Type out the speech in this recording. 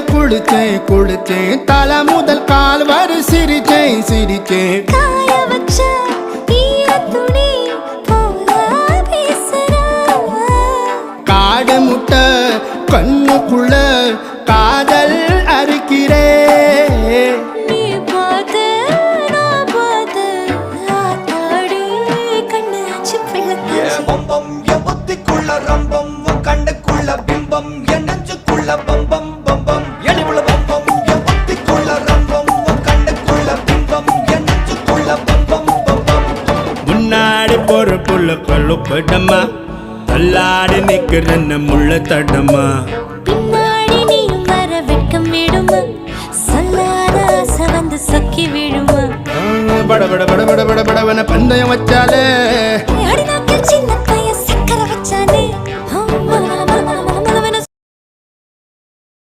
குளிச்சேன் குளிச்சேன் தலை முதல் கால் வரை சிரிச்சேன் சிரிச்சேன் காய வச்ச ஈரத்துணி போல பேசுற காடு முட்டை கண்ணுக்குள்ள காதல் அறுக்கிறே நீ பார்த்து நான் பார்த்து ஆத்தாடி கண்ணு ஆச்சு பிள்ளை பம்பம் என் புத்திக்குள்ள ரம்பம் உன் கண்ணுக்குள்ள பிம்பம் என் நெஞ்சுக்குள்ள பம்பம் பம்பம் எளிவுள்ள பம்பம் என் புத்திக்குள்ள ரம்பம் உன் கண்ணுக்குள்ள பிம்பம் என் நெஞ்சுக்குள்ள பம்பம் பம்பம் முன்னாடி போற புள்ள கழுப்படமா தள்ளாடி நிக்கிறன்ன முள்ள தடமா பின்னாடி நீயும் வர வெட்கம் விடுமா சொல்லாத ஆசை வந்து சொக்கி விடுமா பட பட பட பட பட படவன பந்தயம் வச்சாலே அடி நாக்கில் சின்ன